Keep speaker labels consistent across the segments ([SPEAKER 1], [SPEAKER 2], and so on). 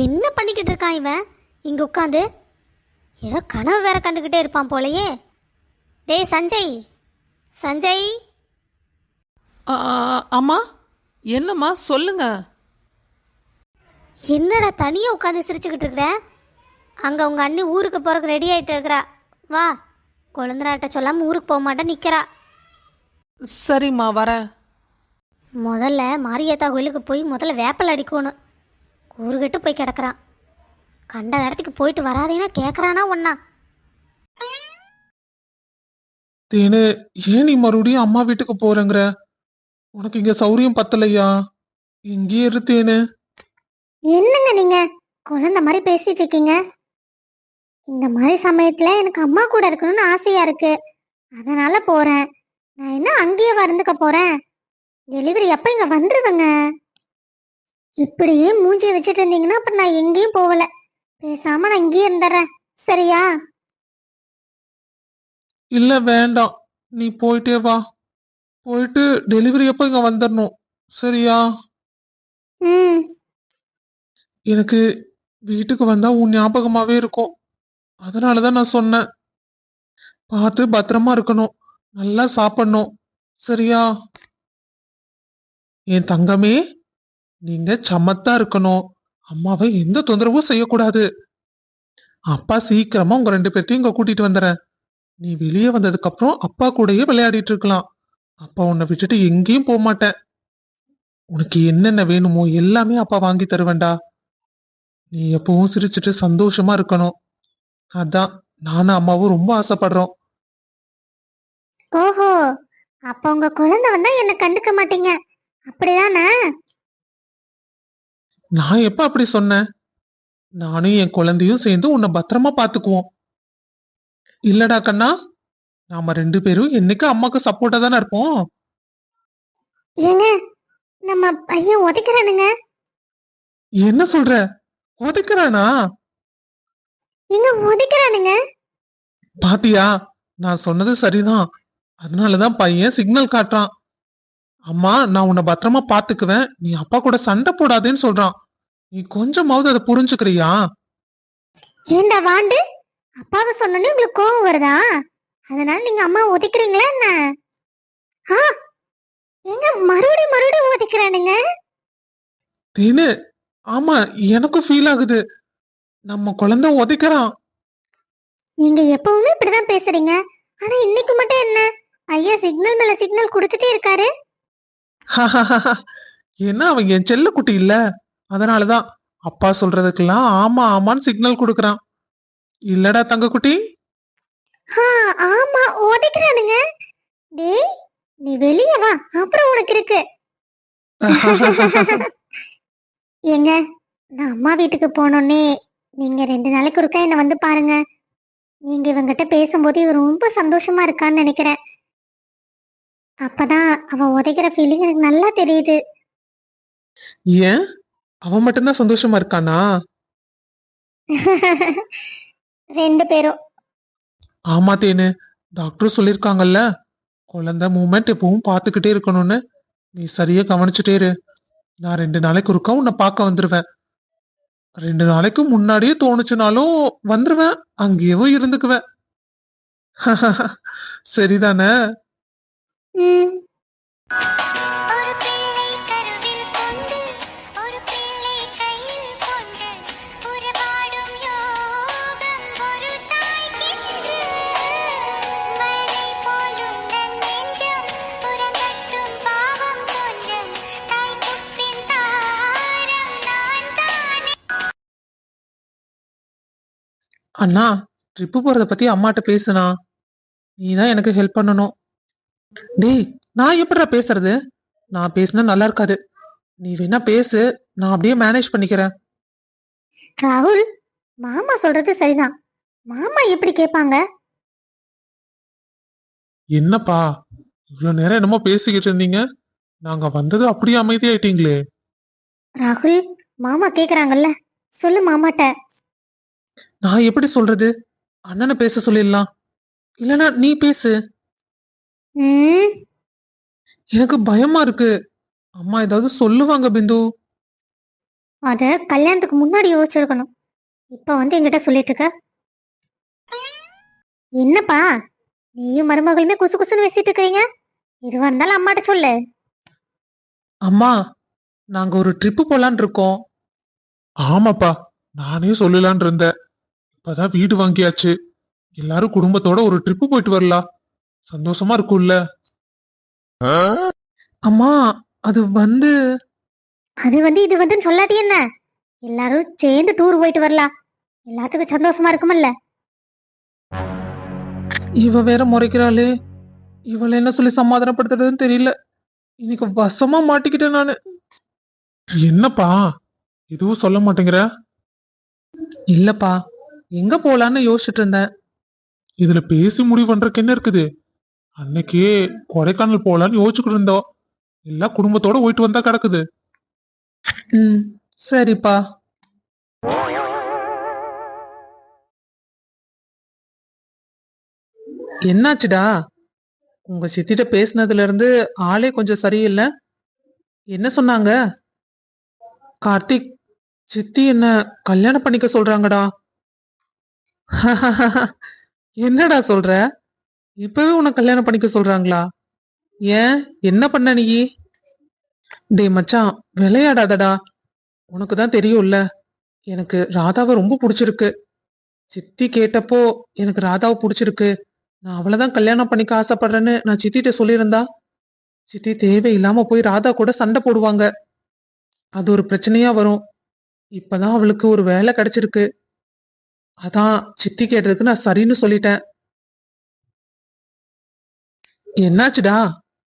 [SPEAKER 1] என்ன பண்ணிக்கிட்டு இருக்கான் இவன் இங்க உட்காந்து? ஏதோ கனவு வேற கண்டுக்கிட்டே இருப்பான் போலயே. டேய் சஞ்சய், சஞ்சய்.
[SPEAKER 2] அம்மா, என்னம்மா சொல்லுங்க.
[SPEAKER 1] என்னடா தனியாக உட்காந்து சிரிச்சுக்கிட்டு இருக்கிற? அங்கே உங்கள் அண்ணி ஊருக்கு போகிறக்கு ரெடி ஆகிட்டு இருக்கிறா. வா, குழந்தைராட்ட சொல்லாமல் ஊருக்கு போக மாட்டேன் நிற்கிறா.
[SPEAKER 2] சரிம்மா, வரேன்.
[SPEAKER 1] முதல்ல மாரியாத்தா கோயிலுக்கு போய் முதல்ல வேப்பல் அடிக்கணும். ஊருக்கிட்டு போய் கிடக்குறான். கண்ட நேரத்துக்கு போயிட்டு வராதேன்னா கேட்குறானா ஒன்னா?
[SPEAKER 3] தேனு, ஏன் நீ மறுபடியும் அம்மா வீட்டுக்கு போறேங்கிற? உனக்கு இங்க சௌரியம் பத்தலையா? இங்கே இரு தேனு.
[SPEAKER 1] என்னங்க நீங்க குழந்தை மாதிரி பேசிட்டு இருக்கீங்க? இந்த மாதிரி சமயத்துல எனக்கு அம்மா கூட இருக்கணும்னு ஆசையா இருக்கு, அதனால போறேன். நான் என்ன அங்கேயே வந்துக்க போறேன்? டெலிவரி அப்ப இங்க வந்துருவேங்க. இப்படியே மூஞ்சியை வச்சுட்டு இருந்தீங்கன்னா அப்புறம் நான் எங்கேயும் போகல. பேசாம நான் இங்கேயே இருந்துடுறேன், சரியா?
[SPEAKER 3] இல்ல வேண்டாம், நீ போயிட்டே வா. போயிட்டு டெலிவரி அப்ப இங்க வந்துடணும், சரியா?
[SPEAKER 1] ம்.
[SPEAKER 3] எனக்கு வீட்டுக்கு வந்தா உன் ஞாபகமாவே இருக்கும். அதனாலதான் நான் சொன்னேன். பார்த்து பத்திரமா இருக்கணும், நல்லா சாப்பிடணும், சரியா? என் தங்கமே, நீங்க சமத்தா இருக்கணும். அம்மாவை எந்த தொந்தரவும் செய்யக்கூடாது. அப்பா சீக்கிரமா உங்க 2 பேர்த்தையும் இங்க கூட்டிட்டு வந்துடுறேன். நீ வெளியே வந்ததுக்கு அப்புறம் அப்பா கூடயே விளையாடிட்டு இருக்கலாம். அப்பா உன்னை விட்டுட்டு எங்கேயும் போக மாட்டேன். உனக்கு என்னென்ன வேணுமோ எல்லாமே அப்பா வாங்கி தருவேன்டா. நீ எப்பவும் சிரிச்சுட்டு சந்தோஷமா இருக்கணும். அதான் நானும் அம்மாவும் ரொம்ப ஆசைப்படுறோம்.
[SPEAKER 1] ஓஹோ, அப்ப உங்க குழந்தை வந்தா என்ன கண்டுக்க மாட்டீங்க, அப்படிதானே?
[SPEAKER 3] நான் எப்ப அப்படி சொன்னேன்? நானும் என் குழந்தையும் சேர்ந்து உன்னை பத்திரமா பாத்துக்குவோம். இல்லடா கண்ணா, நாம 2 பேரும் என்னைக்கு அம்மாக்கு சப்போர்ட்டா தானே இருப்போம்.
[SPEAKER 1] ஏங்க, நம்ம பையன் உதைக்கிறானுங்க.
[SPEAKER 3] என்ன சொல்ற? உதைக்கிறானா?
[SPEAKER 1] எங்க உதைக்கிறானுங்க?
[SPEAKER 3] பாத்தியா, நான் சொன்னது சரிதான். அதனாலதான் பையன் சிக்னல் காட்டுறான். அம்மா, நான் உன்னை பத்திரமா பாத்துக்குவேன், நீ அப்பா கூட சண்டை போடாதேன்னு சொல்றான். நீ கொஞ்சமாவது அதை புரிஞ்சுக்கிறியா?
[SPEAKER 1] ஏண்டா வாண்டு, அப்பாவை சொன்னோன்னே உங்களுக்கு கோவம் வருதா? அதனால நீங்க அம்மா உதைக்கிறீங்களா என்ன? ஆ, எங்க மறுபடியும் மறுபடியும் உதைக்கிறானுங்க?
[SPEAKER 3] தேனு, ஆமா, எனக்கும் ஃபீல் ஆகுது. நம்ம குழந்தை உதைக்கிறான்.
[SPEAKER 1] நீங்க எப்பவுமே இப்படிதான் பேசுறீங்க, ஆனா இன்னைக்கு மட்டும் என்ன ஐயா சிக்னல் மேல சிக்னல் கொடுத்துட்டே இருக்காரு?
[SPEAKER 3] ஏன்னா அவன் என் செல்ல குட்டி இல்ல, அதனாலதான் அப்பா சொல்றதுக்கெல்லாம் ஆமா ஆமான்னு சிக்னல் கொடுக்கறான். இல்லடா தங்க குட்டி?
[SPEAKER 1] ஆமா உதைக்கிறானுங்க. டேய், நீ வெளியே வா, அப்புறம் உனக்கு இருக்கு. ஏங்க, நான் அம்மா வீட்டுக்கு போனோன்னே நீங்க 2 நாளைக்கு ஒருக்கா என்ன வந்து பாருங்க. நீங்க இவங்கிட்ட பேசும்போது இவர் ரொம்ப சந்தோஷமா இருக்கான்னு நினைக்கிறேன். அப்பதான் அவ உதைக்கிற ஃபீலிங் எனக்கு நல்லா தெரியுது.
[SPEAKER 3] ஏன், அவன் மட்டும்தான் சந்தோஷமா இருக்கானா?
[SPEAKER 1] 2 பேரும்.
[SPEAKER 3] ஆமா தேனு, டாக்டர் சொல்லிருக்காங்கல்ல, குழந்தை மூமெண்ட் எப்பவும் பாத்துக்கிட்டே இருக்கணும்னு. நீ சரியா கவனிச்சுட்டே இரு. நான் 2 நாளைக்கு ஒருக்கா உன்னை பார்க்க வந்துருவேன். 2 நாளைக்கு முன்னாடியே தோணுச்சுனாலும் வந்துருவேன், அங்கேயும் இருந்துக்குவேன். சரிதானே?
[SPEAKER 1] ம்.
[SPEAKER 3] அண்ணா, ட்ரிப்பு போறத பத்தி அம்மாட்ட பேசுனா. நீதான் எனக்கு ஹெல்ப் பண்ணணும். டேய், நான் எப்படிடா பேசுறது? நான் பேசினா நல்லா இருக்காது. நீ வேணா பேசு, நான் அப்படியே மேனேஜ் பண்ணிக்கிறேன்.
[SPEAKER 1] ராகுல், மாமா சொல்றது சரிதான். மாமா எப்படி கேட்பாங்க?
[SPEAKER 3] என்னப்பா, இவ்வளவு நேரம் என்னமோ பேசிக்கிட்டு இருந்தீங்க, நாங்க வந்தது அப்படியே அமைதியாயிட்டீங்களே.
[SPEAKER 1] ராகுல், மாமா கேக்குறாங்கல்ல, சொல்லு மாமாட்ட.
[SPEAKER 3] நான் எப்படி சொல்றது? அண்ணனை பேச சொல்லிடலாம், இல்லனா நீ பேசு.
[SPEAKER 1] ம்.
[SPEAKER 3] எனக்கு பயமா இருக்கு. அம்மா ஏதாவது சொல்லுவாங்க பிந்து.
[SPEAKER 1] அத கல்யாணத்துக்கு முன்னாடி யோசிச்சிருக்கணும். இப்ப வந்து என்கிட்ட சொல்லிட்டு இருக்க. என்னப்பா நீயும் மருமகளுமே குசு குசுன்னு பேசிட்டு இருக்கிறீங்க? எதுவா இருந்தாலும் அம்மாட்ட சொல்லு.
[SPEAKER 3] அம்மா, நாங்க ஒரு ட்ரிப்பு போலான் இருக்கோம். ஆமாப்பா, நானே சொல்லலான் இருந்தேன். இப்பதான் வீடு வாங்கியாச்சு. எல்லாரும் குடும்பத்தோட ஒரு ட்ரிப்பு போயிட்டு வரலாம். சந்தோஷமா இருக்கும்ல? அம்மா, அது வந்து
[SPEAKER 1] அது வந்து இது வந்துன்னு சொல்லாட்டி என்ன? எல்லாரும் சேர்ந்து டூர் போயிட்டு வரலாம். எல்லாத்துக்கும் சந்தோஷமா இருக்குமல்ல.
[SPEAKER 3] இவ வேற முறைக்கிறாளே. இவள என்ன சொல்லி சமாதானப்படுத்துறதுன்னு தெரியல. இன்னைக்கு வசமா மாட்டிக்கிட்டேன் நானு. என்னப்பா எதுவும் சொல்ல மாட்டேங்கிற? இல்லப்பா, எங்க போலான்னு யோசிச்சுட்டு இருந்தேன். இதுல பேசி முடிவு பண்றதுக்கு என்ன இருக்குது? அன்னைக்கே கொடைக்கானல் போலான்னு யோசிச்சுக்கிட்டு இருந்தோம். எல்லாம் குடும்பத்தோட போயிட்டு வந்தா கிடக்குது. ம், சரிப்பா. என்னாச்சுடா? உங்க சித்திட்ட பேசினதுல இருந்து ஆளே கொஞ்சம் சரியில்லை. என்ன சொன்னாங்க? கார்த்திக், சித்தி என்ன கல்யாணம் பண்ணிக்க சொல்றாங்கடா. என்னடா சொல்ற? இப்பவே உன்னை கல்யாணம் பண்ணிக்க சொல்றாங்களா? ஏன், என்ன பண்ண நீ? டேய் மச்சான், விளையாடாதடா. உனக்கு தான் தெரியும்ல, எனக்கு ராதாவை ரொம்ப பிடிச்சிருக்கு. சித்தி கேட்டப்போ எனக்கு ராதாவை பிடிச்சிருக்கு, நான் அவளைதான் கல்யாணம் பண்ணிக்க ஆசைப்படுறேன்னு நான் சித்திட்ட சொல்லியிருந்தா, சித்தி தேவையில்லாம போய் ராதா கூட சண்டை போடுவாங்க. அது ஒரு பிரச்சனையா வரும். இப்பதான் அவளுக்கு ஒரு வேலை கிடைச்சிருக்கு. அதான் சித்தி கேட்டதுக்கு நான் சரின்னு சொல்லிட்டேன். என்னாச்சுடா,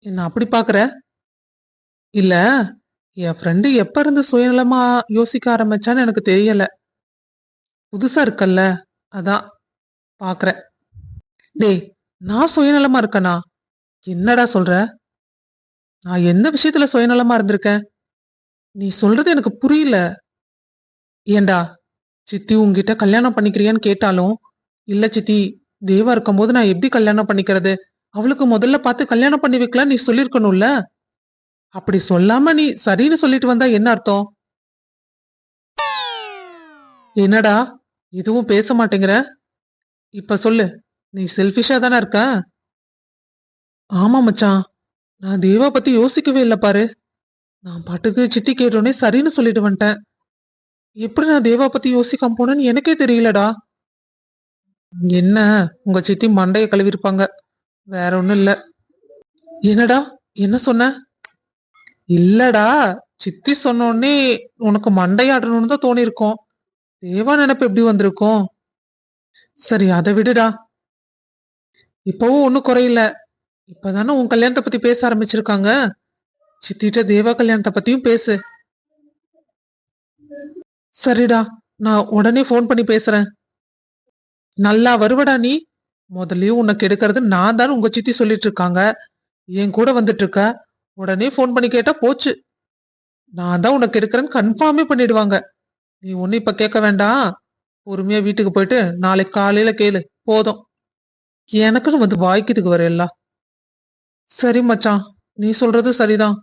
[SPEAKER 3] என்ன அப்படி பாக்குற? இல்ல, என் ஃப்ரெண்டு எப்ப இருந்து சுயநலமா யோசிக்க ஆரம்பிச்சான்னு எனக்கு தெரியல. புதுசா இருக்கல்ல, அதான் பாக்குறேன். டேய், நான் சுயநலமா இருக்கனா? என்னடா சொல்ற? நான் எந்த விஷயத்துல சுயநலமா இருந்திருக்கேன்? நீ சொல்றது எனக்கு புரியல. ஏண்டா, சித்தி உன்கிட்ட கல்யாணம் பண்ணிக்கிறியான்னு கேட்டாலும், இல்ல சித்தி, தேவா இருக்கும்போது நான் எப்படி கல்யாணம் பண்ணிக்கிறது, அவளுக்கு முதல்ல பார்த்து கல்யாணம் பண்ணி வைக்கலாம் நீ சொல்லிருக்கணும்ல. அப்படி சொல்லாம நீ சரின்னு சொல்லிட்டு வந்தா என்ன அர்த்தம்? என்னடா, எதுவும் பேச மாட்டேங்கிற? இப்ப சொல்லு, நீ செல்பிஷா தானே இருக்க? ஆமா மச்சான், நான் தேவா பத்தி யோசிக்கவே இல்ல பாரு. நான் பாட்டுக்கு சித்தி கேட்டோன்னே சரின்னு சொல்லிட்டு வந்துட்டேன். எப்படி நான் தேவா பத்தி யோசிக்காம போனேன்னு எனக்கே தெரியலடா. என்ன, உங்க சித்தி மண்டைய கழுவிருப்பாங்க, வேற ஒண்ணும் இல்ல. என்னடா, என்ன சொன்ன? இல்லடா, சித்தி சொன்னோடனே உனக்கு மண்டையாடணும்னு தான் தோணி இருக்கும். தேவா நினைப்பு எப்படி வந்திருக்கும்? சரி, அதை விடுடா. இப்பவும் ஒன்னும் குறையில. இப்பதானே உன் கல்யாணத்தை பத்தி பேச ஆரம்பிச்சிருக்காங்க. சித்திட்ட தேவா கல்யாணத்தை பத்தியும் பேசு. சரிடா, நான் உடனே போன் பண்ணி பேசுறேன். நல்லா வருவடா நீ. முதல்லயும் உனக்கு எடுக்கிறது நான் தான் உங்க சித்தி சொல்லிட்டு இருக்காங்க. என் கூட வந்துட்டு இருக்க. உடனே போன் பண்ணி கேட்டா போச்சு. நான் தான் உனக்கு எடுக்கிறேன்னு கன்ஃபார்மே பண்ணிடுவாங்க. நீ ஒண்ணு இப்ப கேட்க வேண்டாம். பொறுமையா வீட்டுக்கு போயிட்டு நாளைக்கு காலையில கேளு போதும். எனக்குன்னு வந்து வாய்க்கிறதுக்கு வர எல்லாம். சரி மச்சான், நீ சொல்றது சரிதான்.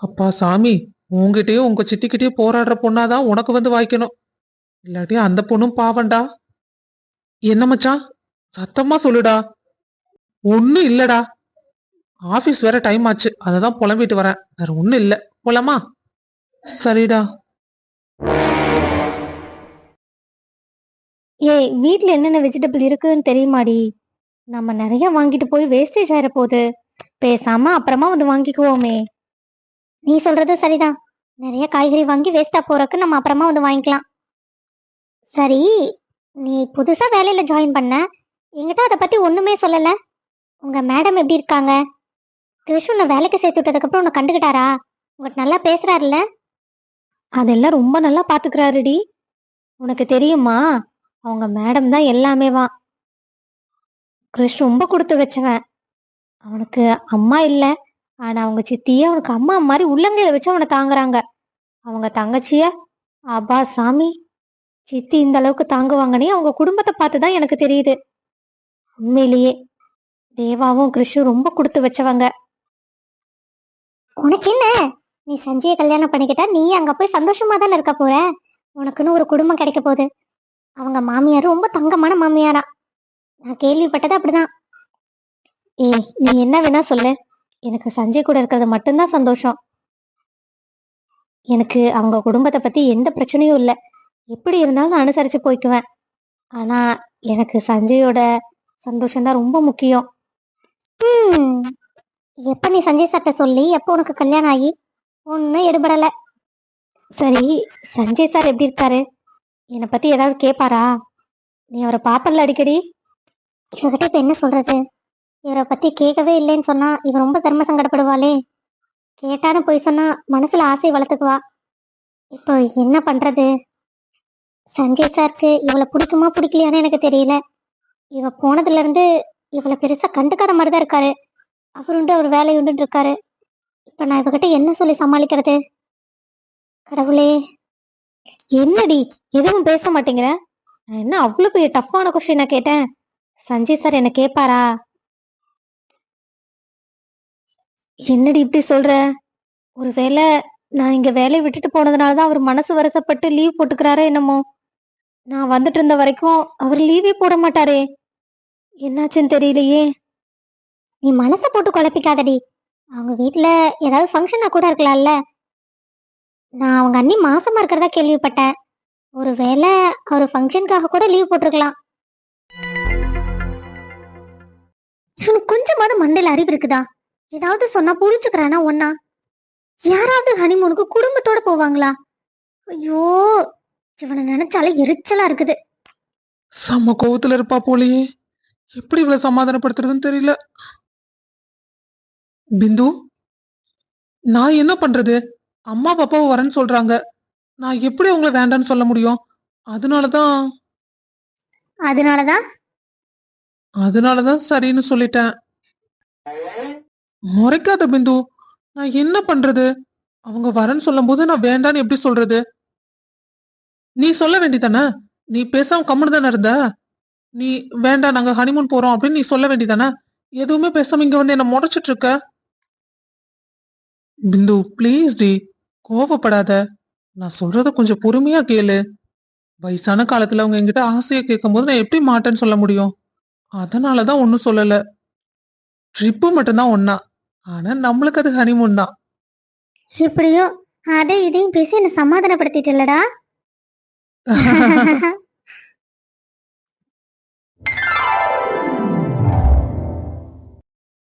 [SPEAKER 3] அப்பா சாமி, உங்ககிட்டயும் உங்க சித்திக்கிட்டயும் போராடுற பொண்ணாதான் உனக்கு வந்து வாய்க்கணும். இல்லாட்டி அந்த பொண்ணும் பாவண்டா. என்ன மச்சான், சத்தமா சொல்லுடா. ஒண்ணும் இல்லடா, ஆபீஸ் வேற டைம் ஆச்சு, அததான் புலம்பிட்டு வரேன், வேற ஒண்ணும் இல்ல. போலாமா? சரிடா.
[SPEAKER 1] ஏய், வீட்ல என்னென்ன வெஜிடபிள் இருக்குன்னு தெரியுமாடி? நம்ம நிறைய வாங்கிட்டு போய் வேஸ்டேஜ் ஆயிர போகுது. பேசாம அப்புறமா வந்து வாங்கிக்குவோமே. நீ சொல்றது சரிதான். நிறைய காய்கறி வாங்கி வேஸ்டா போறதுக்கு நம்ம அப்புறமா வந்து வாங்கிக்கலாம். சரி, நீ புதுசா வேலையில ஜாயின் பண்ண, என்கிட்ட அதை பத்தி ஒண்ணுமே சொல்லல. உங்க மேடம் எப்படி இருக்காங்க? கிருஷ் உன்னை வேலைக்கு சேர்த்து விட்டதுக்கு அப்புறம் உன்னை கண்டுக்கிட்டாரா? உங்கள்கிட்ட நல்லா பேசுறாருல்ல? அதெல்லாம் ரொம்ப நல்லா பாத்துக்கிறாருடி. உனக்கு தெரியுமா, அவங்க மேடம் தான் எல்லாமே வா. கிருஷ் ரொம்ப கொடுத்து வச்சவன். அவனுக்கு அம்மா இல்ல, ஆனா அவங்க சித்தியே அவனுக்கு அம்மா மாதிரி உள்ளங்கையில வச்சு அவனை தாங்குறாங்க. அவங்க தங்கச்சிய, அப்பா சாமி, சித்தி இந்த அளவுக்கு தாங்குவாங்கன்னே அவங்க குடும்பத்தை பார்த்துதான் எனக்கு தெரியுது. உண்மையிலேயே தேவாவும் கிருஷும் ரொம்ப கொடுத்து வச்சவங்க. உனக்கு என்ன, நீ சஞ்சயை கல்யாணம் பண்ணிக்கிட்டா நீ அங்க போய் சந்தோஷமா தானே இருக்க போற. உனக்குன்னு ஒரு குடும்பம் கிடைக்க போகுது. அவங்க மாமியார் ரொம்ப தங்கமான மாமியாரா. நான் கேள்விப்பட்டது அப்படிதான். ஏய், நீ என்ன வேணா சொல்லு, எனக்கு சஞ்சய் கூட இருக்கிறது மட்டும்தான் சந்தோஷம். எனக்கு அவங்க குடும்பத்தை பத்தி எந்த பிரச்சனையும் இல்லை. எப்படி இருந்தாலும் நான் அனுசரிச்சு போய்க்குவேன். ஆனா எனக்கு சஞ்சயோட சந்தோஷம்தான் ரொம்ப முக்கியம். எப்ப நீ சஞ்சய் சார்ட்ட சொல்லி எப்போ உனக்கு கல்யாணம் ஆகி ஒன்னும் எடுபடல. சரி, சஞ்சய் சார் எப்படி இருக்காரு? என்னை பத்தி ஏதாவது கேட்பாரா? நீ அவரை பாப்பல்ல அடிக்கடி? இவகிட்ட இப்ப என்ன சொல்றது? இவரை பத்தி கேட்கவே இல்லைன்னு சொன்னா இவ ரொம்ப தர்ம சங்கடப்படுவாளே. கேட்டான்னு போய் சொன்னா மனசுல ஆசை வளர்த்துக்குவா. இப்போ என்ன பண்றது? சஞ்சய் சாருக்கு இவளை பிடிக்குமா பிடிக்கலையான்னு எனக்கு தெரியல. இவ போனதுல இருந்து இவளை பெருசா கண்டுக்காத மாதிரிதான் இருக்காரு. அவருண்டு அவர் வேலை உண்டு இருக்காரு. இப்ப நான் இவகிட்ட என்ன சொல்லி சமாளிக்கிறது? கடவுளே, என்னடி எதுவும் பேச மாட்டேங்கிற? நான் என்ன அவ்வளவு பெரிய டஃப்பான கொஸ்டின் நான் கேட்டேன்? சஞ்சய் சார் என்ன கேட்பாரா? என்னடி இப்படி சொல்ற? ஒருவேளை நான் இங்க வேலையை விட்டுட்டு போனதுனாலதான் அவர் மனசு வருத்தப்பட்டு லீவ் போட்டுக்கிறாரோ என்னமோ. நான் வந்துட்டு இருந்த வரைக்கும் அவர் லீவே போட மாட்டாரே. என்னாச்சுன்னு தெரியலையே. நீ மனச போட்டு குழப்பிக்காதடி. அவங்க வீட்டுல ஏதாவது ஃபங்க்ஷனா கூட இருக்கலாம்ல. நான் அவங்க அண்ணி மாசமா இருக்கிறதா கேள்விப்பட்டேன். ஒருவேளை ஒரு ஃபங்க்ஷனுக்காக கூட லீவ் போட்டிருக்கலாம். இவனுக்கு கொஞ்சமாவது மண்டையில அறிவு இருக்குதா? ஏதாவது சொன்னா புரிஞ்சுக்கிறானா ஒன்னா? யாராவது ஹனிமூனுக்கு குடும்பத்தோட போவாங்களா? ஐயோ, இவனை நினைச்சாலே எரிச்சலா இருக்குது.
[SPEAKER 3] செம்ம கோவத்துல இருப்பா போலயே. எப்படி இவ்வளவு சமாதானப்படுத்துறதுன்னு தெரியல. பிந்து, நான் என்ன பண்றது? அம்மா பாப்பாவும் வரேன்னு சொல்றாங்க. நான் எப்படி உங்களை வேண்டான்னு சொல்ல முடியும்? அதனாலதான்
[SPEAKER 1] அதனாலதான்
[SPEAKER 3] அதனாலதான் சரின்னு சொல்லிட்டேன். முறைக்காத பிந்து. நான் என்ன பண்றது? அவங்க வரேன்னு சொல்லும் போது நான் வேண்டான்னு எப்படி சொல்றது? நீ சொல்ல வேண்டியதானே? நீ பேசாம கம்முன்னு தானே இருந்த? நீ வேண்டாம் நாங்க ஹனிமூன் போறோம் அப்படின்னு நீ சொல்ல வேண்டியதானே? எதுவுமே பேசாம இங்க வந்து என்ன முறைச்சிட்டு இருக்க. பிந்து ப்ளீஸ் டி, கோவப்படாத. நான் சொல்றத கொஞ்சம் பொறுமையா கேளு. வயசான காலத்துல அவங்க என்கிட்ட ஆசையை கேட்கும் போது நான் எப்படி மாட்டேன்னு சொல்ல முடியும்? அதனாலதான் ஒன்னும் சொல்லல. ட்ரிப்பு மட்டும்தான் ஒன்னா, ஆனா நம்மளுக்கு அது ஹனிமூன் தான்.
[SPEAKER 1] இப்படியோ அதை இதையும் பேசி என்ன சமாதானப்படுத்திட்டு இல்லடா.